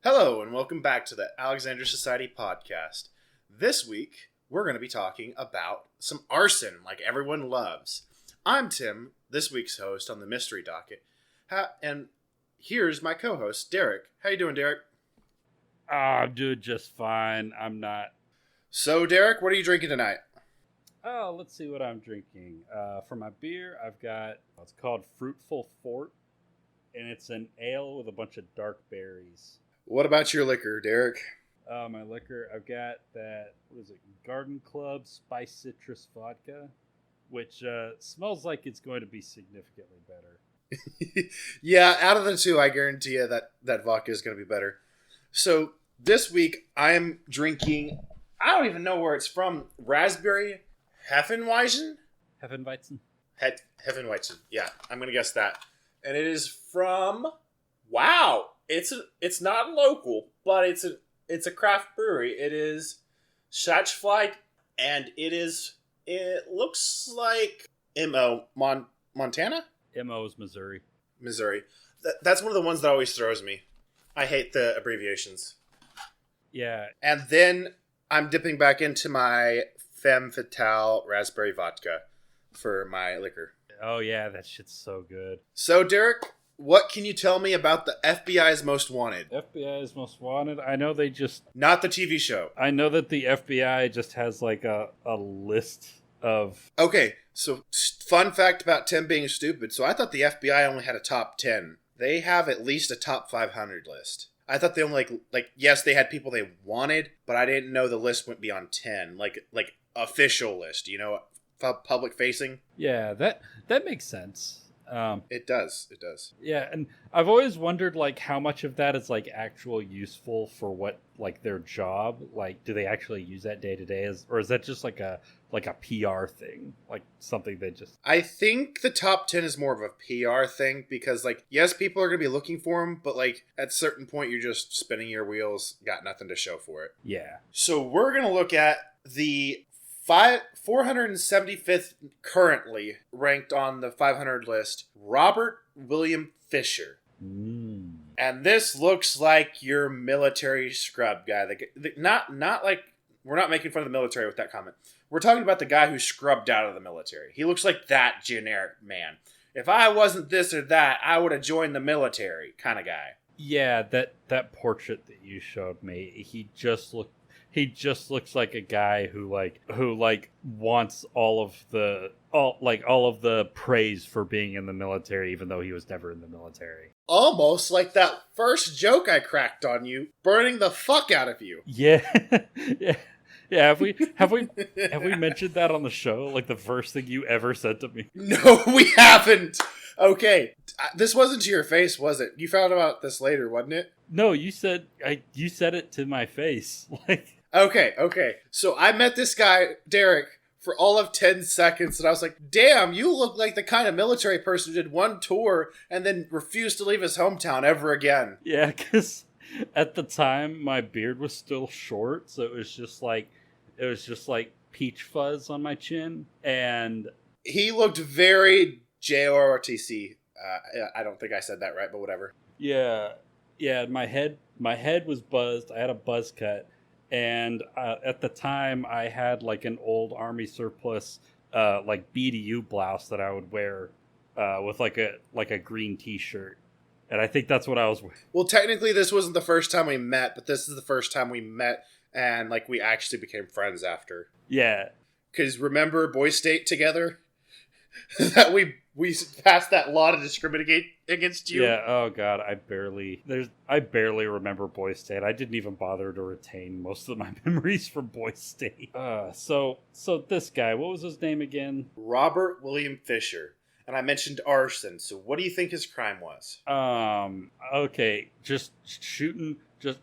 Hello, and welcome back to the Alexander Society podcast. This week, we're going to be talking about some arson like everyone loves. I'm Tim, this week's host on the Mystery Docket, and here's my co-host, Derek. How you doing, Derek? I'm doing just fine. I'm not. So, Derek, what are you drinking tonight? Oh, let's see what I'm drinking. For my beer, I've got, it's called Fruitful Fort, and it's an ale with a bunch of dark berries. What about your liquor, Derek? My liquor, I've got that, Garden Club Spice Citrus Vodka, which smells like it's going to be significantly better. Yeah, out of the two, I guarantee you that vodka is going to be better. So, this week, I am drinking, I don't even know where it's from, raspberry Hefeweizen? Hefeweizen? Hefeweizen, yeah, I'm going to guess that. And it is from, wow! It's not local, but it's a craft brewery. It is Schatschfleich, and it looks like M.O. Montana? M.O. is Missouri. Missouri. That's one of the ones that always throws me. I hate the abbreviations. Yeah. And then I'm dipping back into my Femme Fatale raspberry vodka for my liquor. Oh yeah, that shit's so good. So Derek, what can you tell me about the FBI's Most Wanted? FBI's Most Wanted? I know they just... Not the TV show. I know that the FBI just has like a list of... Okay, so fun fact about Tim being stupid. So I thought the FBI only had a top 10. They have at least a top 500 list. I thought they only yes, they had people they wanted, but I didn't know the list went beyond 10. Like official list, you know, public facing. Yeah, that makes sense. It does. Yeah, and I've always wondered like how much of that is like actual useful for what like their job. Like, do they actually use that day to day, or is that just like a PR thing, like something they just? I think the top 10 is more of a PR thing because like yes, people are gonna be looking for them, but like at a certain point you're just spinning your wheels, got nothing to show for it. Yeah. So we're gonna look at the 475th currently ranked on the 500 list, Robert William Fisher. And this looks like your military scrub guy. Not like, we're not making fun of the military with that comment. We're talking about the guy who scrubbed out of the military. He looks like that generic man. If I wasn't this or that, I would have joined the military kind of guy. Yeah, that portrait that you showed me, he just looks like a guy who wants all of the praise for being in the military, even though he was never in the military. Almost like that first joke I cracked on you, burning the fuck out of you. Yeah, yeah. Have we mentioned that on the show? Like the first thing you ever said to me? No, we haven't. Okay, this wasn't to your face, was it? You found out this later, wasn't it? No, you said it to my face. Like. Okay. So I met this guy, Derek, for all of 10 seconds, and I was like, damn, you look like the kind of military person who did one tour and then refused to leave his hometown ever again. Yeah, because at the time, my beard was still short, so it was just like peach fuzz on my chin, and... He looked very JORTC. I don't think I said that right, but whatever. Yeah, my head was buzzed. I had a buzz cut. And at the time, I had like an old army surplus, like BDU blouse that I would wear with like a green T-shirt, and I think that's what I was wearing. Well, technically, this wasn't the first time we met, but this is the first time we met, and like we actually became friends after. Yeah, because remember Boy State together? That we passed that law to discriminate against you. Yeah. Oh God, I barely remember Boy State. I didn't even bother to retain most of my memories from Boy State. So this guy, what was his name again? Robert William Fisher. And I mentioned arson. So what do you think his crime was? Okay, just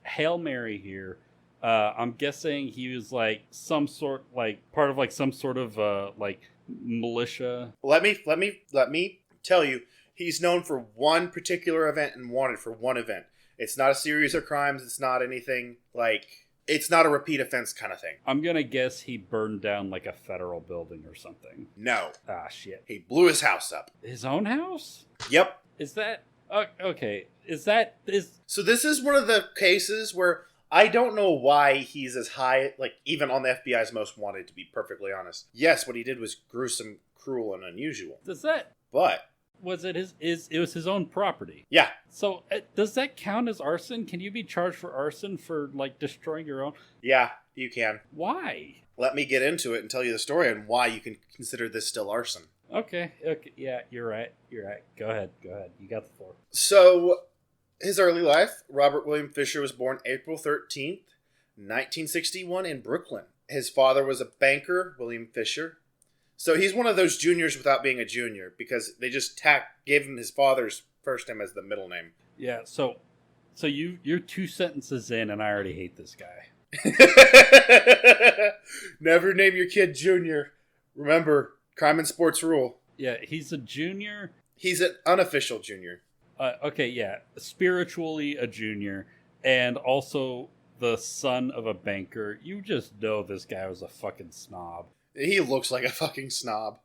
Hail Mary here. I'm guessing he was like some sort, like part of like some sort of like militia. Let me tell you, he's known for one particular event and wanted for one event. It's not a series of crimes. It's not anything like, it's not a repeat offense kind of thing. I'm gonna guess he burned down like a federal building or something. No. Ah, shit. He blew his house up. His own house? Yep. Is that Okay, So this is one of the cases where I don't know why he's as high, like, even on the FBI's most wanted, to be perfectly honest. Yes, what he did was gruesome, cruel, and unusual. But it was his own property? yeah. So does that count as arson? Can you be charged for arson for like destroying your own? Yeah, you can. Why? Let me get into it and tell you the story and why you can consider this still arson. Okay, yeah, you're right. Go ahead. You got the floor. So, his early life, Robert William Fisher was born April 13th, 1961 in Brooklyn. His father was a banker, William Fisher. So he's one of those juniors without being a junior, because they just gave him his father's first name as the middle name. Yeah, so you're 2 sentences in and I already hate this guy. Never name your kid Junior. Remember, crime and sports rule. Yeah, he's a junior. He's an unofficial junior. Okay, yeah. Spiritually a junior, and also the son of a banker. You just know this guy was a fucking snob. He looks like a fucking snob.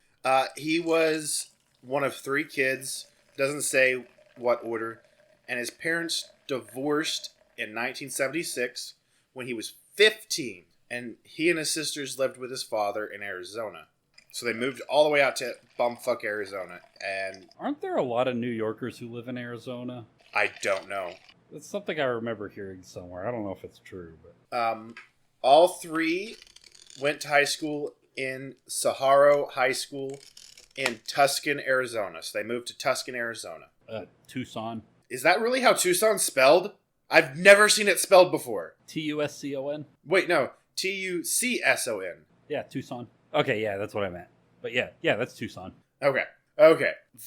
He was one of 3 kids, doesn't say what order, and his parents divorced in 1976 when he was 15, and he and his sisters lived with his father in Arizona. So they moved all the way out to bumfuck Arizona, and... Aren't there a lot of New Yorkers who live in Arizona? I don't know. That's something I remember hearing somewhere. I don't know if it's true, but... All 3 went to high school in Saharo High School in Tucson, Arizona. So they moved to Tucson, Arizona. Tucson. Is that really how Tucson's spelled? I've never seen it spelled before. Tuscon? Wait, no. Tucson. Yeah, Tucson. Okay, yeah, that's what I meant. But yeah, that's Tucson. Okay.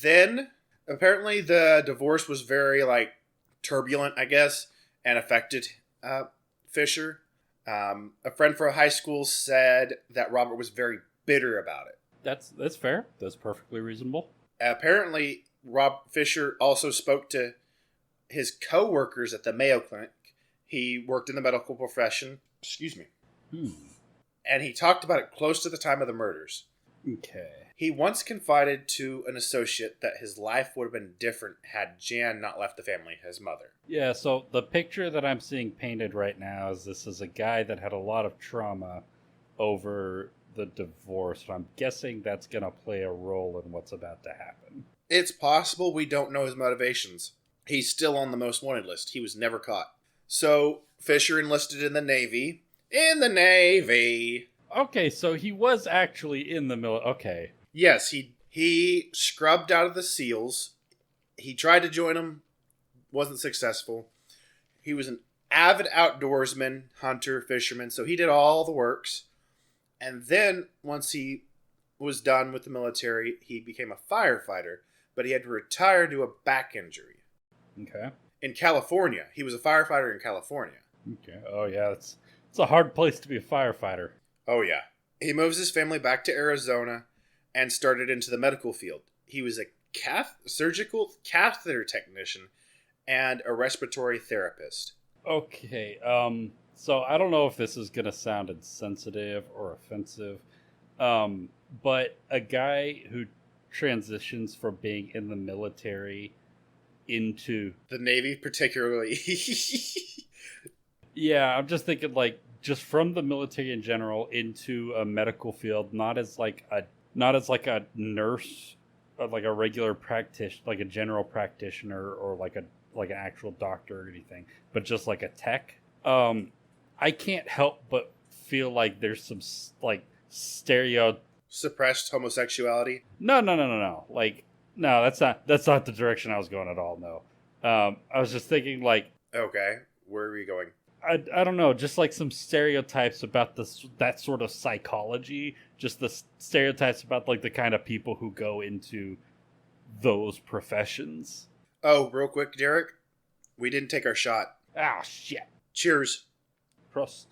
Then, apparently the divorce was very, turbulent, I guess, and affected Fisher. A friend from high school said that Robert was very bitter about it. That's fair. That's perfectly reasonable. Apparently, Rob Fisher also spoke to his co-workers at the Mayo Clinic. He worked in the medical profession. Excuse me. And he talked about it close to the time of the murders. Okay. He once confided to an associate that his life would have been different had Jan not left the family, his mother. Yeah, so the picture that I'm seeing painted right now is this is a guy that had a lot of trauma over the divorce. I'm guessing that's going to play a role in what's about to happen. It's possible. We don't know his motivations. He's still on the most wanted list. He was never caught. So, Fisher enlisted in the Navy. Okay, so he was actually in the military. Okay. Yes, he scrubbed out of the SEALs. He tried to join them, wasn't successful. He was an avid outdoorsman, hunter, fisherman, so he did all the works. And then, once he was done with the military, he became a firefighter, but he had to retire due to a back injury. Okay. In California. He was a firefighter in California. Okay. Oh, yeah, it's a hard place to be a firefighter. Oh, yeah. He moves his family back to Arizona and started into the medical field. He was a surgical catheter technician and a respiratory therapist. Okay, so I don't know if this is going to sound insensitive or offensive, but a guy who transitions from being in the military into... the Navy, particularly. Yeah, I'm just thinking, just from the military in general into a medical field, not as a nurse, or like a regular practitioner, like a general practitioner, or like an actual doctor or anything, but just like a tech. I can't help but feel like there's some suppressed homosexuality. No. No, that's not the direction I was going at all. No, I was just thinking okay, where are we going? I don't know, just some stereotypes about that sort of psychology, just the stereotypes about the kind of people who go into those professions. Oh, real quick, Derek, we didn't take our shot. Ah, shit. Cheers. Prost.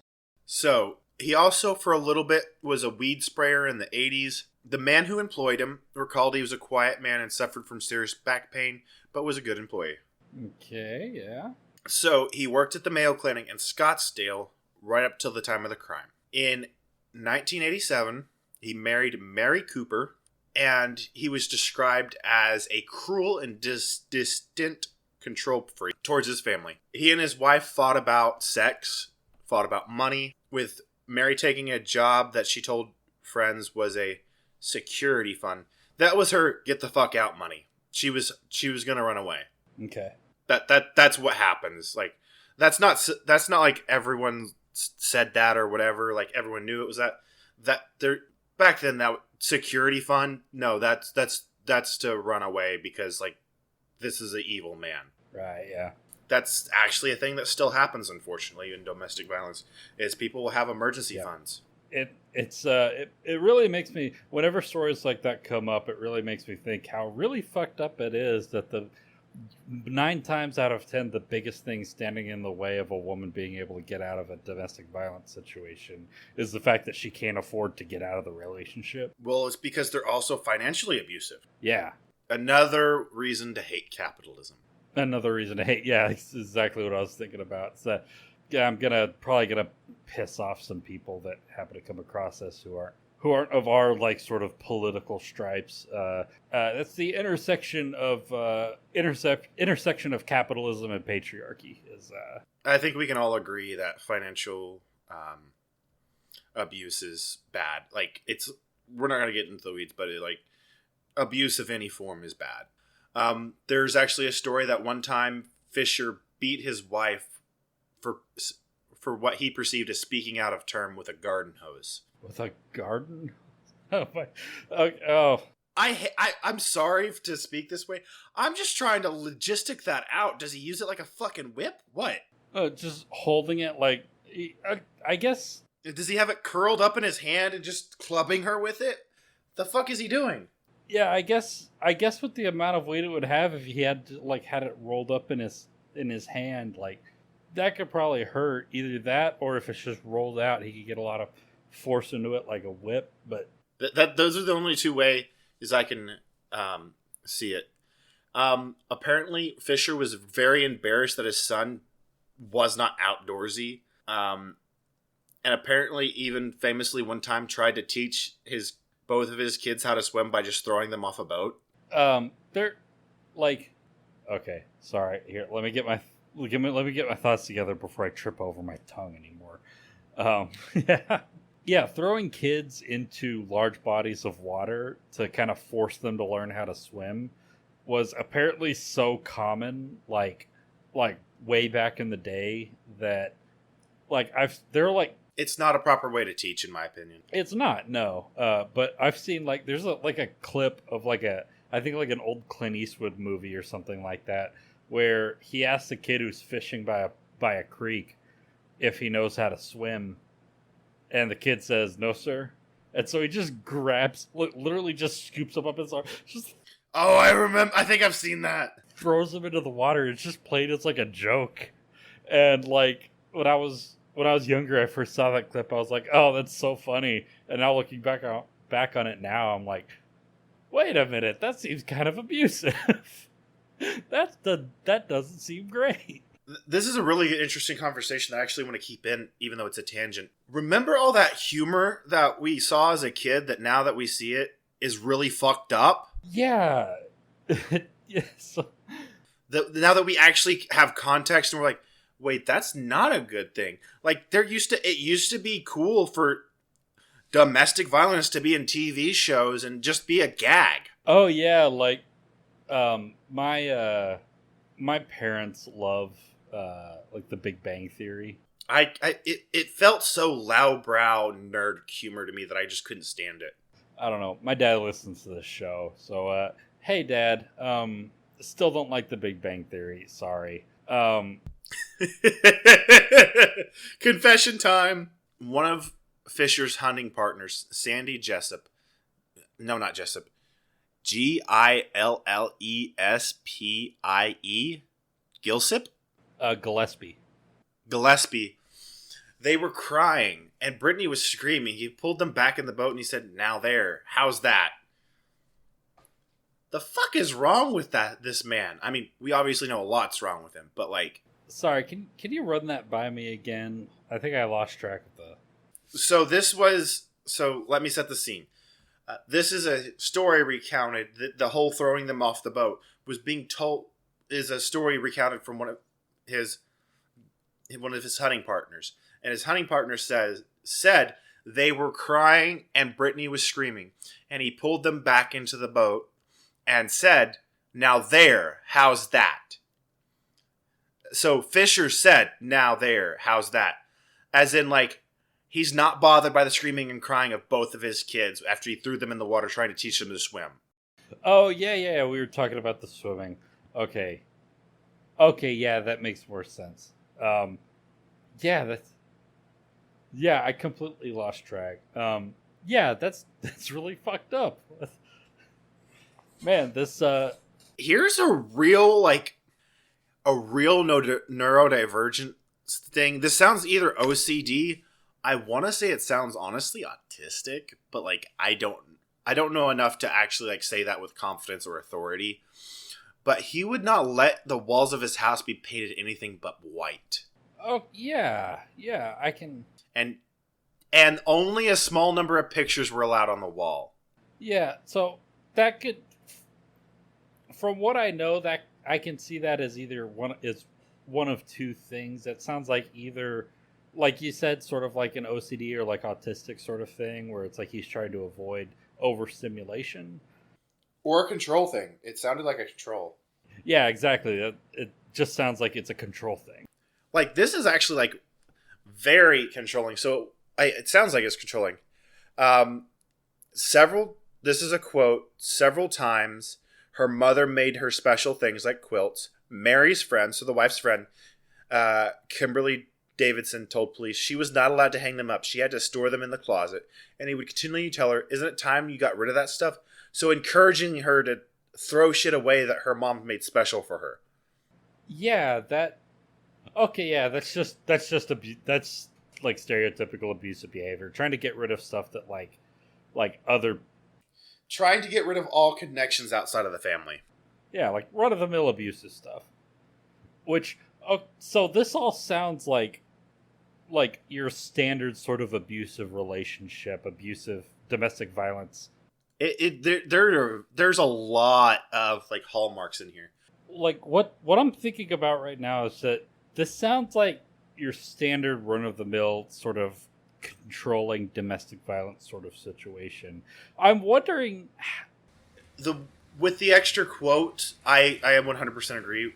So, he also for a little bit was a weed sprayer in the 80s. The man who employed him recalled he was a quiet man and suffered from serious back pain, but was a good employee. Okay, yeah. So, he worked at the Mayo Clinic in Scottsdale right up till the time of the crime. In 1987, he married Mary Cooper, and he was described as a cruel and distant control freak towards his family. He and his wife fought about sex, fought about money, with Mary taking a job that she told friends was a security fund. That was her get the fuck out money. She was going to run away. Okay. That's what happens. Like that's not like everyone said that or whatever. Like everyone knew it was that there back then. That security fund. No, that's to run away because like this is an evil man. Right. Yeah. That's actually a thing that still happens, unfortunately, in domestic violence. Is people will have emergency funds. It really makes me, whenever stories like that come up, it really makes me think how really fucked up it is that the 9 times out of 10, the biggest thing standing in the way of a woman being able to get out of a domestic violence situation is the fact that she can't afford to get out of the relationship. Well, it's because they're also financially abusive. Yeah. Another reason to hate capitalism. Another reason to hate. Yeah, it's exactly what I was thinking about. So, yeah, I'm probably gonna piss off some people that happen to come across us who aren't of our like sort of political stripes. That's the intersection of capitalism and patriarchy. I think we can all agree that financial abuse is bad. Like we're not gonna get into the weeds, but abuse of any form is bad. There's actually a story that one time Fisher beat his wife for what he perceived as speaking out of term with a garden hose. With a garden? Oh my! Oh. I'm sorry to speak this way. I'm just trying to logistic that out. Does he use it like a fucking whip? What? Just holding it like I guess. Does he have it curled up in his hand and just clubbing her with it? The fuck is he doing? Yeah, I guess with the amount of weight it would have if he had it rolled up in his hand, like that could probably hurt. Either that, or if it's just rolled out, he could get a lot of force into it like a whip. But those are the only two ways I can see it. Apparently, Fisher was very embarrassed that his son was not outdoorsy, and apparently, even famously, one time tried to teach both of his kids how to swim by just throwing them off a boat. They're like, okay, sorry. Here, let me get my thoughts together before I trip over my tongue anymore. Yeah, throwing kids into large bodies of water to kind of force them to learn how to swim was apparently so common, like way back in the day that it's not a proper way to teach, in my opinion. It's not, no. But I've seen there's a clip of I think an old Clint Eastwood movie or something like that, where he asks a kid who's fishing by a creek if he knows how to swim, and the kid says, "No, sir." And so he just literally just scoops him up his arm. Oh, I remember. I think I've seen that. Throws him into the water. It's just played as like a joke. And when I was younger, I first saw that clip. I was like, "Oh, that's so funny." And now looking back on it now, I'm like, "Wait a minute, that seems kind of abusive. That doesn't seem great." This is a really interesting conversation that I actually want to keep in, even though it's a tangent. Remember all that humor that we saw as a kid that now that we see it is really fucked up? Yeah. Yes. Now that we actually have context and we're like, wait, that's not a good thing. Like it used to be cool for domestic violence to be in TV shows and just be a gag. Oh yeah, my parents love The Big Bang Theory. It felt so lowbrow nerd humor to me that I just couldn't stand it. I don't know. My dad listens to this show, so hey, Dad. Still don't like The Big Bang Theory. Sorry. Confession time. One of Fisher's hunting partners, Sandy Jessup. No, not Jessup. Gillespie. Gillespie? Gillespie. They were crying, and Brittany was screaming. He pulled them back in the boat, and he said, "Now there. How's that?" The fuck is wrong with this man? I mean, we obviously know a lot's wrong with him, but Sorry, can you run that by me again? I think I lost track of the... So let me set the scene. This is a story recounted that the whole throwing them off the boat was being told is a story recounted from one of his hunting partners, and his hunting partner said they were crying and Brittany was screaming, and he pulled them back into the boat and said, "Now there, how's that?" So Fisher said, "Now there, how's that?" As in, like, he's not bothered by the screaming and crying of both of his kids after he threw them in the water trying to teach them to swim. Oh, yeah, we were talking about the swimming. Okay, yeah, that makes more sense. Yeah, I completely lost track. Yeah, that's really fucked up. Man, this Here's a real neurodivergent thing. This sounds either OCD. I want to say it sounds honestly autistic, but like I don't know enough to actually like say that with confidence or authority. But he would not let the walls of his house be painted anything but white. Oh, yeah, I can. And only a small number of pictures were allowed on the wall. Yeah, so that could, from what I know, that I can see that as either one of two things. That sounds like either, like you said, sort of like an OCD or like autistic sort of thing, where it's like he's trying to avoid overstimulation. Or a control thing. It sounded like a control. Yeah, exactly. It just sounds like it's a control thing. Like, this is actually, like, very controlling. So, it sounds like it's controlling. This is a quote, several times, her mother made her special things like quilts. Mary's friend, so the wife's friend, Kimberly Davidson, told police she was not allowed to hang them up. She had to store them in the closet. And he would continually tell her, "Isn't it time you got rid of that stuff?" So encouraging her to throw shit away that her mom made special for her. Yeah, that's just that's like stereotypical abusive behavior. Trying to get rid of stuff that like other. Trying to get rid of all connections outside of the family. Yeah, like run-of-the-mill abusive stuff. Which, so this all sounds like your standard sort of abusive relationship, abusive domestic violence. There's a lot of like hallmarks in here. Like what I'm thinking about right now is that this sounds like your standard run-of-the-mill sort of controlling domestic violence sort of situation. I'm wondering, with the extra quote, I 100% agree.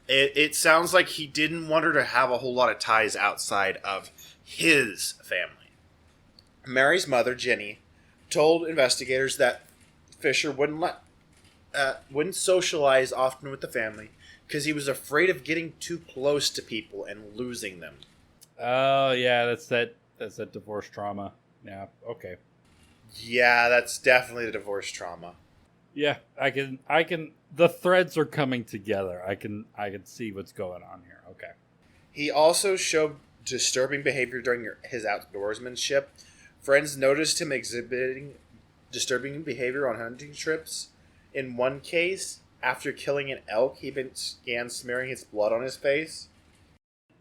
It sounds like he didn't want her to have a whole lot of ties outside of his family. Mary's mother, Jenny, told investigators that Fisher wouldn't socialize often with the family because he was afraid of getting too close to people and losing them. Oh yeah, that's that divorce trauma. Yeah, okay. Yeah, that's definitely the divorce trauma. Yeah, I can. The threads are coming together. I can see what's going on here. Okay. He also showed disturbing behavior during his outdoorsmanship. Friends noticed him exhibiting disturbing behavior on hunting trips. In one case, after killing an elk, he began smearing his blood on his face.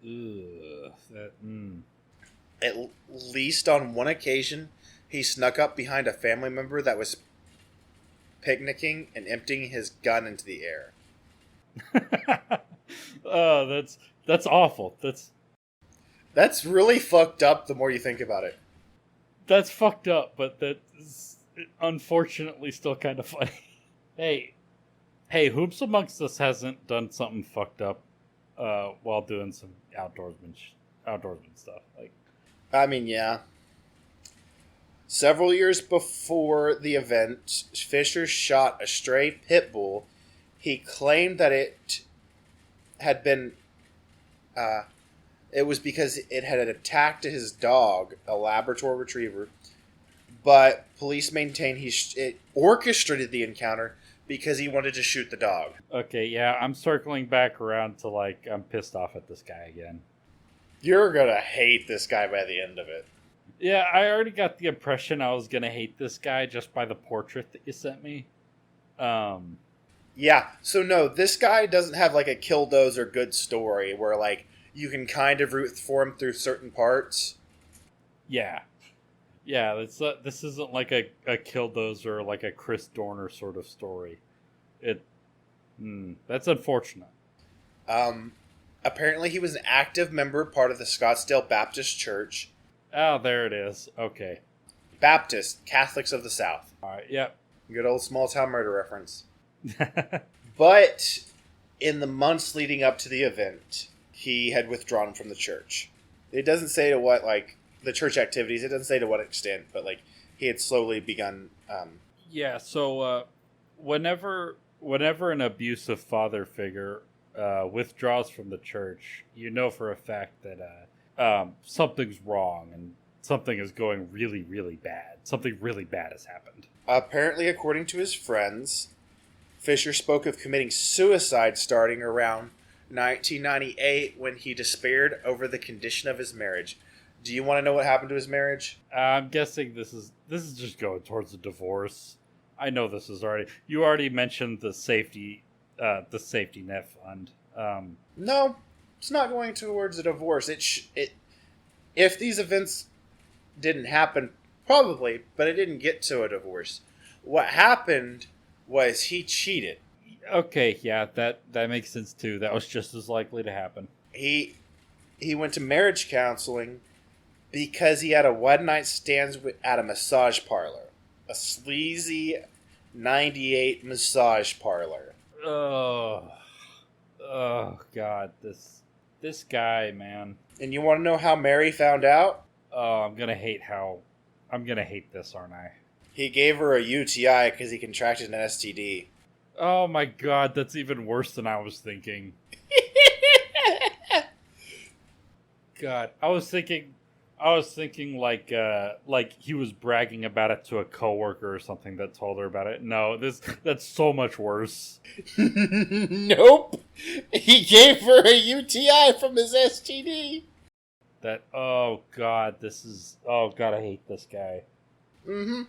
Ugh, At least on one occasion, he snuck up behind a family member that was picnicking and emptying his gun into the air. Oh, that's awful. That's really fucked up the more you think about it. That's fucked up, but that's unfortunately still kind of funny. Hey, whoops amongst us hasn't done something fucked up while doing some outdoorsman stuff? Like, I mean, yeah. Several years before the event, Fisher shot a stray pit bull. He claimed that it had been... it was because it had attacked his dog, a Labrador Retriever. But police maintain it orchestrated the encounter because he wanted to shoot the dog. Okay, yeah, I'm circling back around to, like, I'm pissed off at this guy again. You're gonna hate this guy by the end of it. Yeah, I already got the impression I was gonna hate this guy just by the portrait that you sent me. Yeah, so no, this guy doesn't have, like, a killdozer good story where, like, you can kind of root for him through certain parts. Yeah. Yeah, this isn't like a killdozer or like a Chris Dorner sort of story. That's unfortunate. Apparently he was an active member, part of the Scottsdale Baptist Church. Oh, there it is. Okay. Baptist, Catholics of the South. All right. Yep. Good old small town murder reference. But in the months leading up to the event, he had withdrawn from the church. It doesn't say to what, like, the church activities, it doesn't say to what extent, but, like, he had slowly begun... Yeah, so whenever an abusive father figure withdraws from the church, you know for a fact that something's wrong and something is going really, really bad. Something really bad has happened. Apparently, according to his friends, Fisher spoke of committing suicide starting around 1998 when he despaired over the condition of his marriage. Do you want to know what happened to his marriage? I'm guessing this is just going towards a divorce. I know this is already... You already mentioned the safety net fund. No, it's not going towards a divorce. If these events didn't happen, probably, but it didn't get to a divorce. What happened was he cheated. Okay, yeah, that makes sense too. That was just as likely to happen. He went to marriage counseling because he had a one-night stand at a massage parlor. A sleazy 98 massage parlor. Oh, God, this guy, man. And you want to know how Mary found out? Oh, I'm gonna hate this, aren't I? He gave her a UTI because he contracted an STD. Oh my God, that's even worse than I was thinking. God, I was thinking like he was bragging about it to a coworker or something that told her about it. No, that's so much worse. Nope. He gave her a UTI from his STD. Oh God, I hate this guy. Mm-hmm.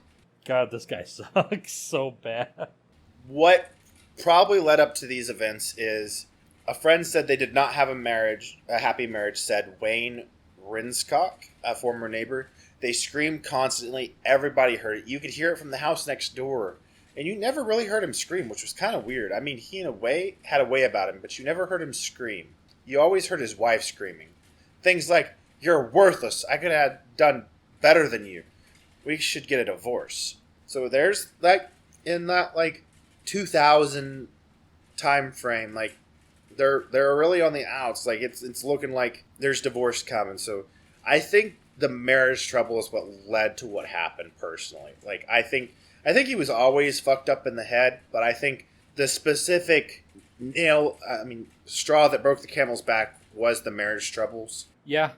God, this guy sucks so bad. What probably led up to these events is a friend said they did not have a happy marriage, said Wayne Rinscock, a former neighbor. They screamed constantly. Everybody heard it. You could hear it from the house next door. And you never really heard him scream, which was kind of weird. I mean, he in a way had a way about him, but you never heard him scream. You always heard his wife screaming. Things like, "You're worthless. I could have done better than you. We should get a divorce." So there's, like, in that, like, 2000 time frame, like, they're really on the outs. Like, it's looking like there's divorce coming. So I think the marriage trouble is what led to what happened personally. Like, I think he was always fucked up in the head, but I think the specific straw that broke the camel's back was the marriage troubles. Yeah,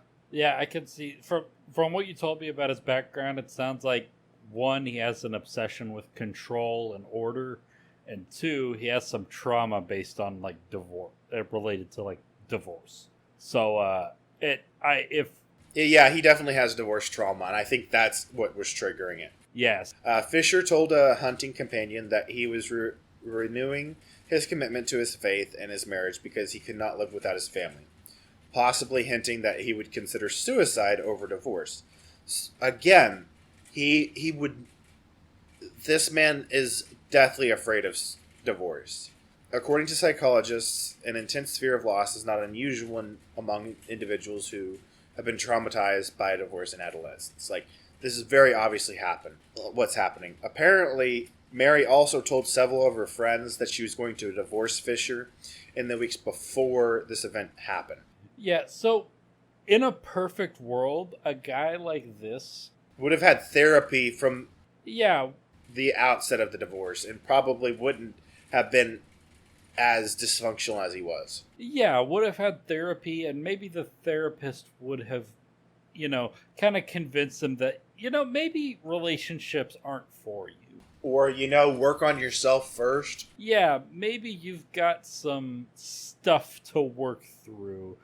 I can see from what you told me about his background, it sounds like, one, he has an obsession with control and order, and two, he has some trauma based on, like, divorce, related to, like, divorce. So He definitely has divorce trauma, and I think that's what was triggering it. Yes. Fisher told a hunting companion that he was renewing his commitment to his faith and his marriage because he could not live without his family, possibly hinting that he would consider suicide over divorce. Again, he would... This man is deathly afraid of divorce. According to psychologists, an intense fear of loss is not unusual among individuals who have been traumatized by a divorce in adolescence. Like, this is very obviously what's happening. Apparently, Mary also told several of her friends that she was going to divorce Fisher in the weeks before this event happened. Yeah, so in a perfect world, a guy like this would have had therapy from the outset of the divorce and probably wouldn't have been as dysfunctional as he was. Yeah, would have had therapy, and maybe the therapist would have, kind of convinced him that, maybe relationships aren't for you. Or, work on yourself first. Yeah, maybe you've got some stuff to work through.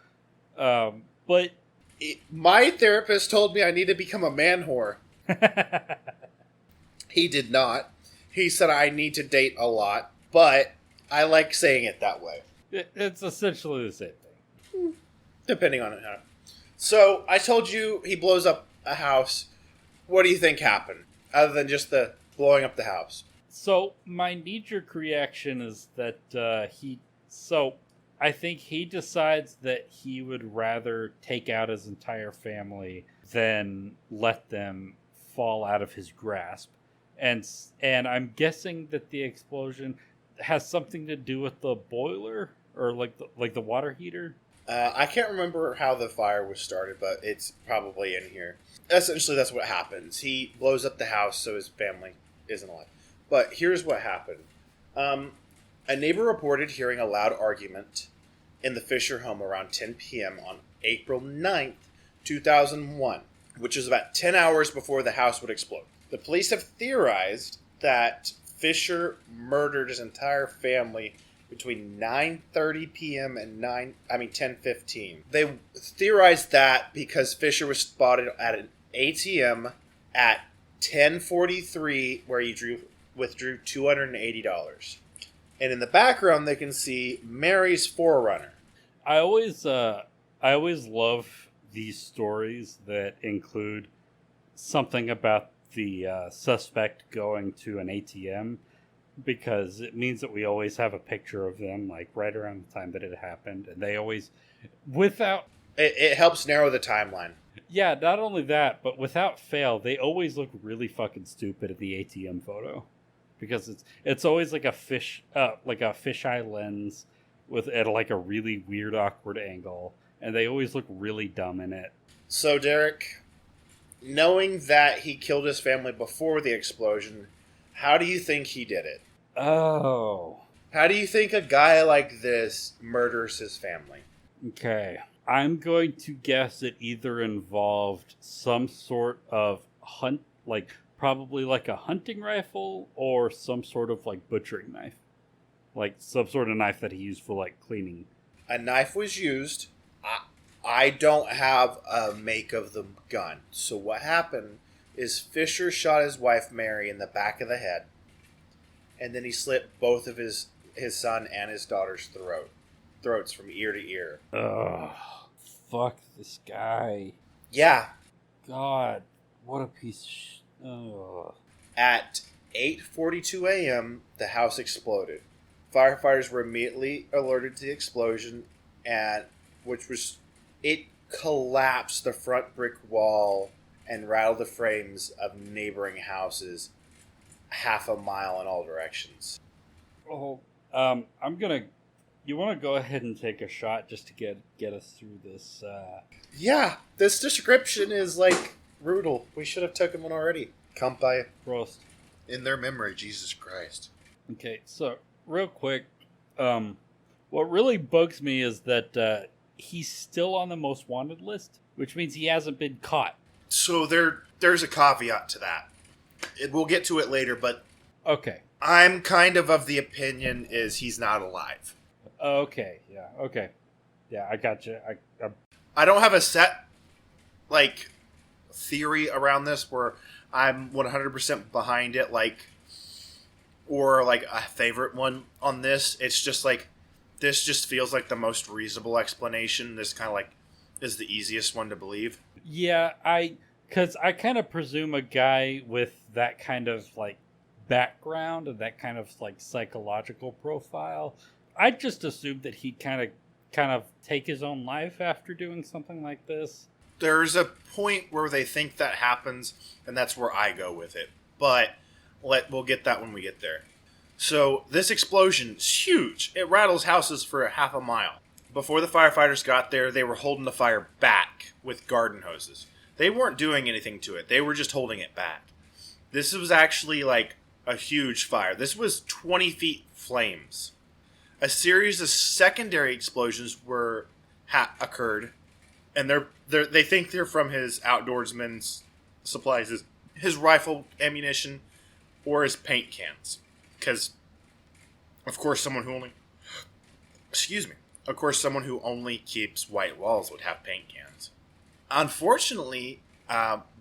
But... My therapist told me I need to become a man whore. He did not. He said I need to date a lot, but I like saying it that way. It's essentially the same thing. Depending on it. So, I told you he blows up a house. What do you think happened? Other than just the blowing up the house. So, my knee-jerk reaction is that So, I think he decides that he would rather take out his entire family than let them fall out of his grasp. And I'm guessing that the explosion has something to do with the boiler or like the water heater. I can't remember how the fire was started, but it's probably in here. Essentially, that's what happens. He blows up the house so his family isn't alive. But here's what happened. A neighbor reported hearing a loud argument in the Fisher home around 10 p.m. on April 9th, 2001, which is about 10 hours before the house would explode. The police have theorized that Fisher murdered his entire family between 9:30 p.m. and 10:15. They theorized that because Fisher was spotted at an ATM at 10:43 where he withdrew $280. And in the background they can see Mary's Forerunner. I always love these stories that include something about the suspect going to an ATM, because it means that we always have a picture of them like right around the time that it happened, and they always, without it helps narrow the timeline. Yeah, not only that, but without fail, they always look really fucking stupid at the ATM photo, because it's always like a fisheye lens at like a really weird, awkward angle, and they always look really dumb in it. So, Derek, knowing that he killed his family before the explosion, how do you think he did it? Oh. How do you think a guy like this murders his family? Okay. I'm going to guess it either involved some sort of hunt, like probably like a hunting rifle, or some sort of like butchering knife. Like some sort of knife that he used for like cleaning. A knife was used. I don't have a make of the gun. So what happened is Fisher shot his wife Mary in the back of the head, and then he slit both of his son and his daughter's throats from ear to ear. Ugh. Fuck this guy. Yeah. God, what a piece of At 8:42 a.m., the house exploded. Firefighters were immediately alerted to the explosion, and it collapsed the front brick wall and rattled the frames of neighboring houses half a mile in all directions. Oh, you want to go ahead and take a shot just to get us through this? Yeah, this description is like brutal. We should have taken one already. Kampai. Prost. In their memory, Jesus Christ. Okay, so real quick, what really bugs me is that he's still on the most wanted list, which means he hasn't been caught. So there's a caveat to that. We'll get to it later, but okay. I'm kind of the opinion is he's not alive. Okay, yeah, okay. Yeah, I got you. I don't have a set, theory around this where I'm 100% behind it, or a favorite one on this. It's just this just feels like the most reasonable explanation. This kind of is the easiest one to believe. Yeah, because I kind of presume a guy with that kind of background and that kind of psychological profile, I just assumed that he'd kind of take his own life after doing something like this. There's a point where they think that happens, and that's where I go with it. But we'll get that when we get there. So this explosion is huge. It rattles houses for half a mile. Before the firefighters got there, they were holding the fire back with garden hoses. They weren't doing anything to it. They were just holding it back. This was actually a huge fire. This was 20 feet flames. A series of secondary explosions occurred, and they think they're from his outdoorsman's supplies, his rifle ammunition, or his paint cans. Because, of course, someone who only keeps white walls would have paint cans. Unfortunately,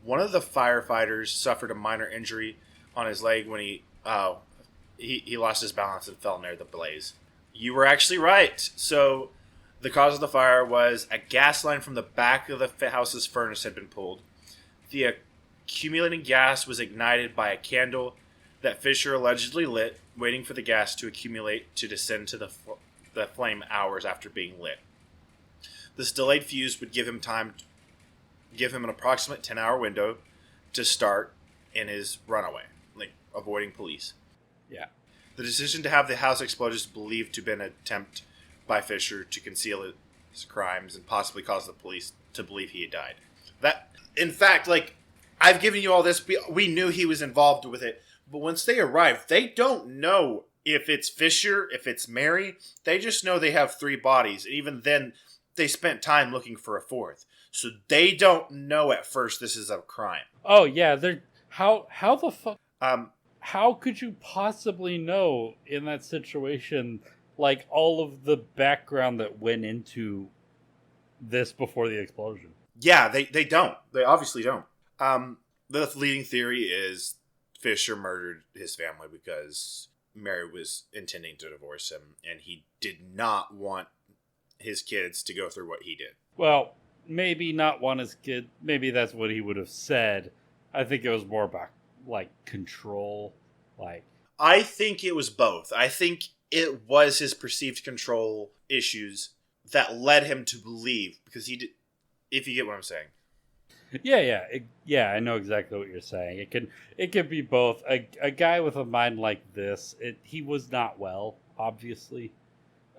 one of the firefighters suffered a minor injury on his leg when he lost his balance and fell near the blaze. You were actually right. So the cause of the fire was a gas line from the back of the house's furnace had been pulled. The accumulating gas was ignited by a candle that Fisher allegedly lit, waiting for the gas to accumulate to descend to the the flame hours after being lit. This delayed fuse would give him an approximate 10-hour window to start in his runaway, like avoiding police. Yeah. The decision to have the house explode is believed to have been an attempt by Fisher to conceal his crimes and possibly cause the police to believe he had died. That, in fact, like, I've given you all this. We knew he was involved with it. But once they arrive, they don't know if it's Fisher, if it's Mary. They just know they have 3 bodies. And even then, they spent time looking for a 4th. So they don't know at first this is a crime. Oh, yeah. How the fuck... how could you possibly know in that situation, like, all of the background that went into this before the explosion? Yeah, they don't. They obviously don't. The leading theory is Fisher murdered his family because Mary was intending to divorce him, and he did not want his kids to go through what he did. Well, maybe not want his kid. Maybe that's what he would have said. I think it was more about, like, control. Like, I think it was both. I think it was his perceived control issues that led him to believe, because he did, if you get what I'm saying. Yeah. I know exactly what you're saying. It could be both. A guy with a mind like this, he was not well, obviously.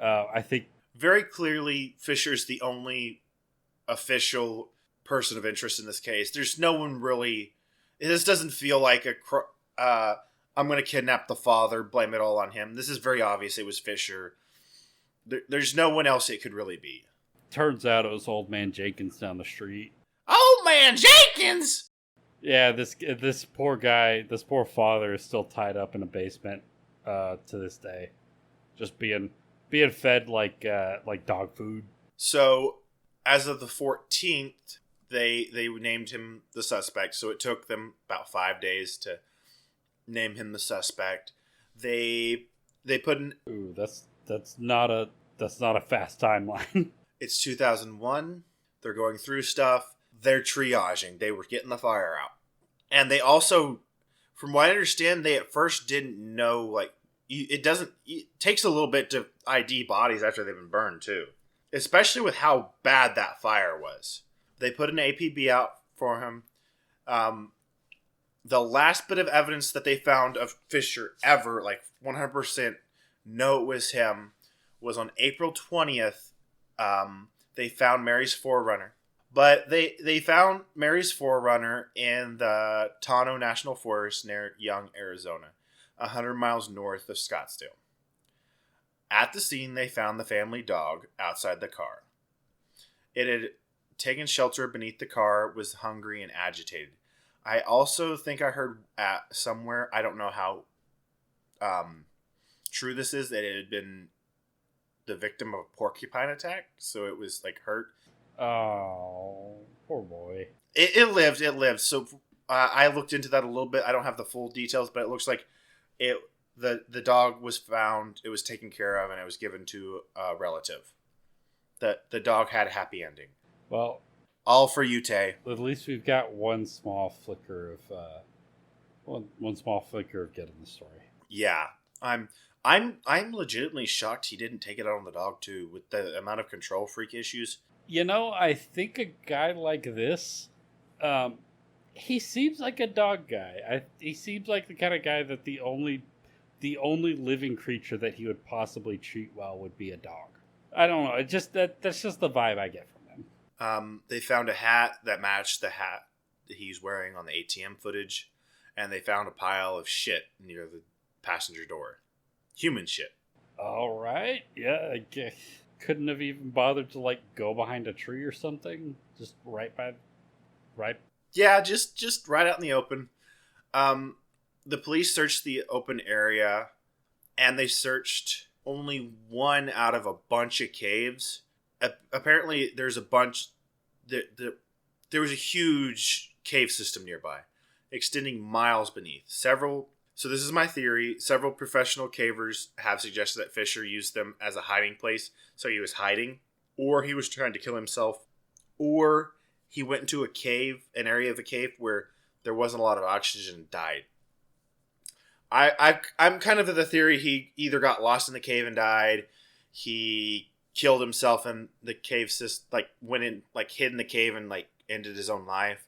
I think very clearly Fisher's the only official person of interest in this case. There's no one really. This doesn't feel like I'm going to kidnap the father, blame it all on him. This is very obvious it was Fisher. There's no one else it could really be. Turns out it was Old Man Jenkins down the street. Old Man Jenkins! Yeah, this poor guy, this poor father is still tied up in a basement to this day. Just being fed like dog food. So, as of the 14th, they named him the suspect. So it took them about 5 days to name him the suspect. They put in. Ooh, that's not a fast timeline. It's 2001. They're going through stuff. They're triaging. They were getting the fire out, and they also, from what I understand, they at first didn't know. Like, it takes a little bit to ID bodies after they've been burned too, especially with how bad that fire was. They put an APB out for him. The last bit of evidence that they found of Fisher ever, like 100% know it was him, was on April 20th. They found Mary's Forerunner. But they found Mary's Forerunner in the Tano National Forest near Young, Arizona, 100 miles north of Scottsdale. At the scene, they found the family dog outside the car. It had taken shelter beneath the car, was hungry and agitated. I also think I heard somewhere, I don't know how true this is, that it had been the victim of a porcupine attack, so it was like hurt. Oh, poor boy. It lived. So I looked into that a little bit. I don't have the full details, but it looks like the dog was found, it was taken care of, and it was given to a relative. The dog had a happy ending. Well, all for you, Tay. At least we've got one small flicker of getting the story. Yeah, I'm legitimately shocked he didn't take it out on the dog too, with the amount of control freak issues. You know, I think a guy like this, he seems like a dog guy. He seems like the kind of guy that the only living creature that he would possibly treat well would be a dog. I don't know. That's just the vibe I get from him. They found a hat that matched the hat that he's wearing on the ATM footage, and they found a pile of shit near the passenger door. Human shit. All right. Yeah, I guess. Couldn't have even bothered to, like, go behind a tree or something? Just right. Yeah, just right out in the open. The police searched the open area, and they searched only one out of a bunch of caves. Apparently, there's a bunch. There was a huge cave system nearby, extending miles beneath. So this is my theory. Several professional cavers have suggested that Fisher used them as a hiding place. So he was hiding, or he was trying to kill himself, or he went into an area of a cave where there wasn't a lot of oxygen and died. I'm kind of of the theory he either got lost in the cave and died, he killed himself in the cave system, like went in, like hid in the cave and like ended his own life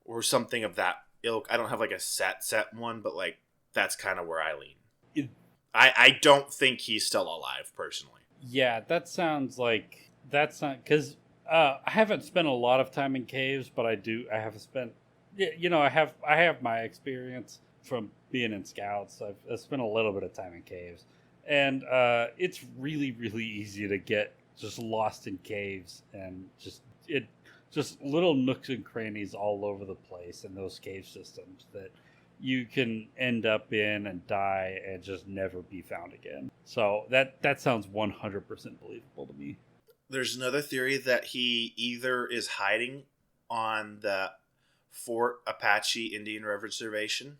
or something of that ilk. I don't have like a set one, but like that's kind of where I lean. I don't think he's still alive personally. Yeah, that sounds like that's not because I haven't spent a lot of time in caves, but I have spent. You know, I have my experience from being in scouts. I've spent a little bit of time in caves, and it's really really easy to get just lost in caves and just little nooks and crannies all over the place in those cave systems that you can end up in and die and just never be found again. So that sounds 100% believable to me. There's another theory that he either is hiding on the Fort Apache Indian Reservation,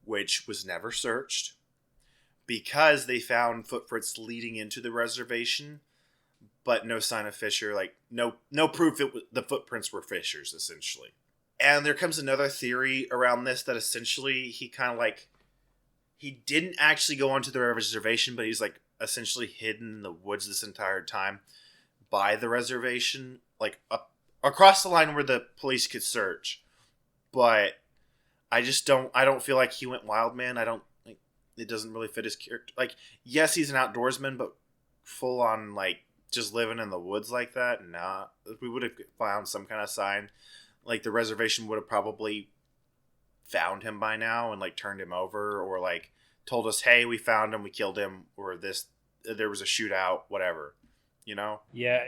which was never searched, because they found footprints leading into the reservation, but no sign of Fisher, like no proof the footprints were Fisher's, essentially. And there comes another theory around this that essentially he kind of like, he didn't actually go onto the reservation, but he's like essentially hidden in the woods this entire time by the reservation, like up across the line where the police could search. But I don't feel like he went wild man. I don't like, it doesn't really fit his character. Like, yes, he's an outdoorsman, but full on like just living in the woods like that, nah. We would have found some kind of sign. Like the reservation would have probably found him by now and like turned him over, or like told us, hey, we found him, we killed him, or there was a shootout, whatever, you know? Yeah,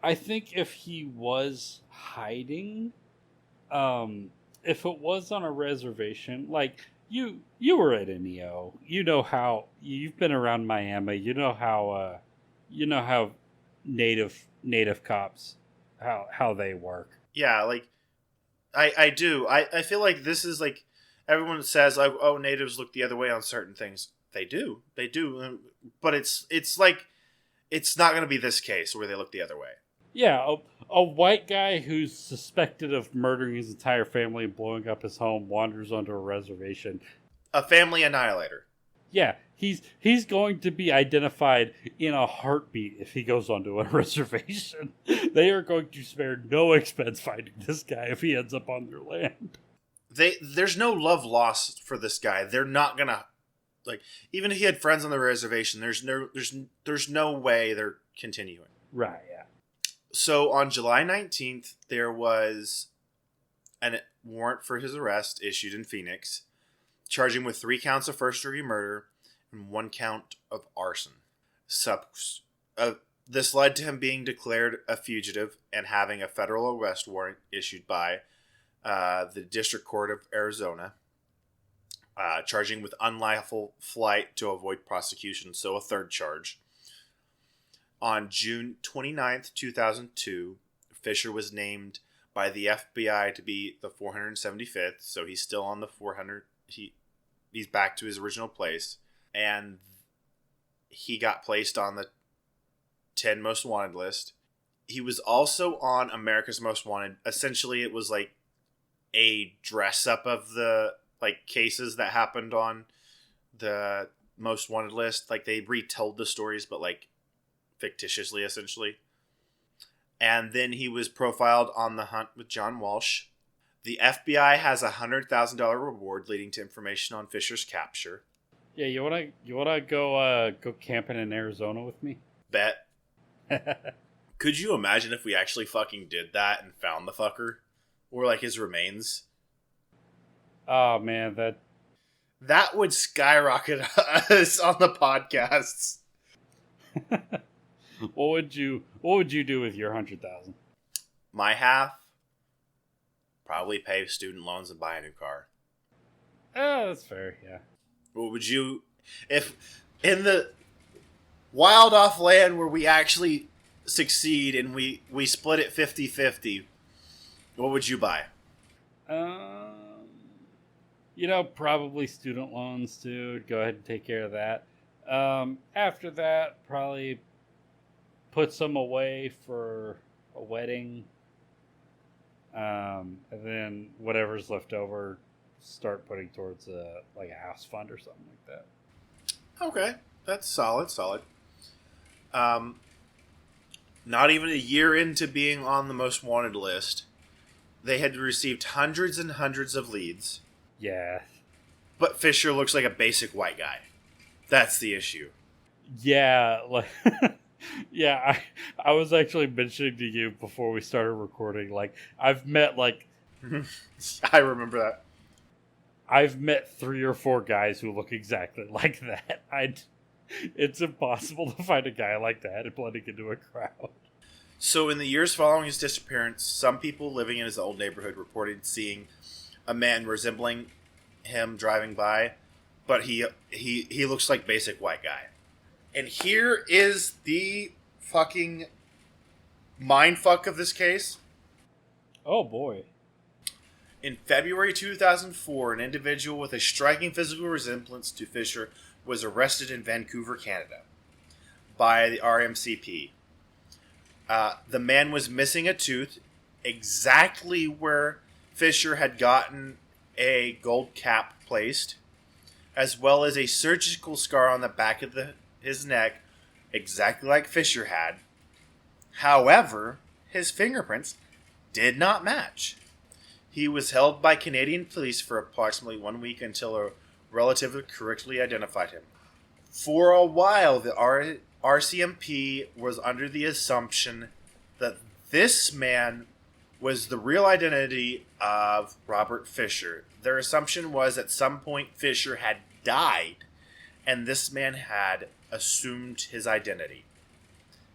I think if he was hiding, if it was on a reservation, like you were at NEO, you know how you've been around Miami, you know how native cops how they work. Yeah, like I do. I feel like this is like everyone says like, oh, natives look the other way on certain things. They do, but it's like it's not going to be this case where they look the other way. Yeah, a white guy who's suspected of murdering his entire family and blowing up his home wanders onto a reservation. A family annihilator. Yeah, he's going to be identified in a heartbeat if he goes onto a reservation. They are going to spare no expense finding this guy if he ends up on their land. There's no love lost for this guy. They're not gonna like, even if he had friends on the reservation. There's no way they're continuing. Right. Yeah. So on July 19th, there was a warrant for his arrest issued in Phoenix, charging him with 3 counts of first-degree murder and 1 count of arson. This led to him being declared a fugitive and having a federal arrest warrant issued by the District Court of Arizona, charging with unlawful flight to avoid prosecution, so a third charge. On June 29th, 2002, Fisher was named by the FBI to be the 475th, so he's still on the 400. He's back to his original place, and he got placed on the 10 most wanted list. He was also on America's Most Wanted. Essentially, it was like a dress up of the like cases that happened on the most wanted list. Like they retold the stories, but like fictitiously, essentially. And then he was profiled on The Hunt with John Walsh. The FBI has a $100,000 reward leading to information on Fisher's capture. Yeah, you wanna go camping in Arizona with me? Bet. Could you imagine if we actually fucking did that and found the fucker? Or like his remains? Oh man, that would skyrocket us on the podcasts. What would you do with your 100,000? My half, probably pay student loans and buy a new car. Oh, that's fair, yeah. What would you, if in the wild off land where we actually succeed and we split it 50-50, what would you buy? Probably student loans too. Go ahead and take care of that. After that, probably put some away for a wedding. And then whatever's left over, start putting towards a house fund or something like that. Okay, that's solid. Not even a year into being on the most wanted list, they had received hundreds and hundreds of leads. Yeah. But Fisher looks like a basic white guy. That's the issue. Yeah, like yeah, I was actually mentioning to you before we started recording, like I've met I remember that. I've met 3 or 4 guys who look exactly like that. It's impossible to find a guy like that blending into a crowd. So in the years following his disappearance, some people living in his old neighborhood reported seeing a man resembling him driving by, but he looks like basic white guy. And here is the fucking mindfuck of this case. Oh boy. In February 2004, an individual with a striking physical resemblance to Fisher was arrested in Vancouver, Canada by the RCMP. The man was missing a tooth, exactly where Fisher had gotten a gold cap placed, as well as a surgical scar on the back of his neck, exactly like Fisher had. However, his fingerprints did not match. He was held by Canadian police for approximately 1 week until a relative correctly identified him. For a while, the RCMP was under the assumption that this man was the real identity of Robert Fisher. Their assumption was at some point Fisher had died, and this man had assumed his identity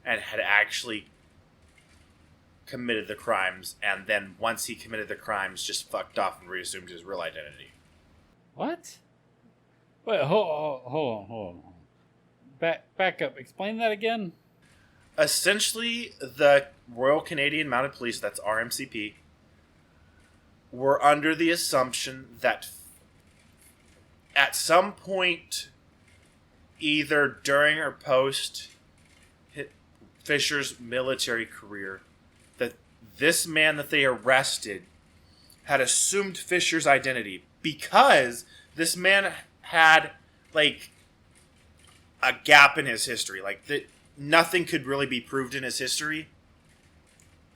and had actually committed the crimes, and then once he committed the crimes, just fucked off and reassumed his real identity. What? Wait, hold on. Back up. Explain that again. Essentially, the Royal Canadian Mounted Police, that's RCMP, were under the assumption that at some point, either during or post Fisher's military career, that this man that they arrested had assumed Fisher's identity because this man had, like, a gap in his history. Like, nothing could really be proved in his history.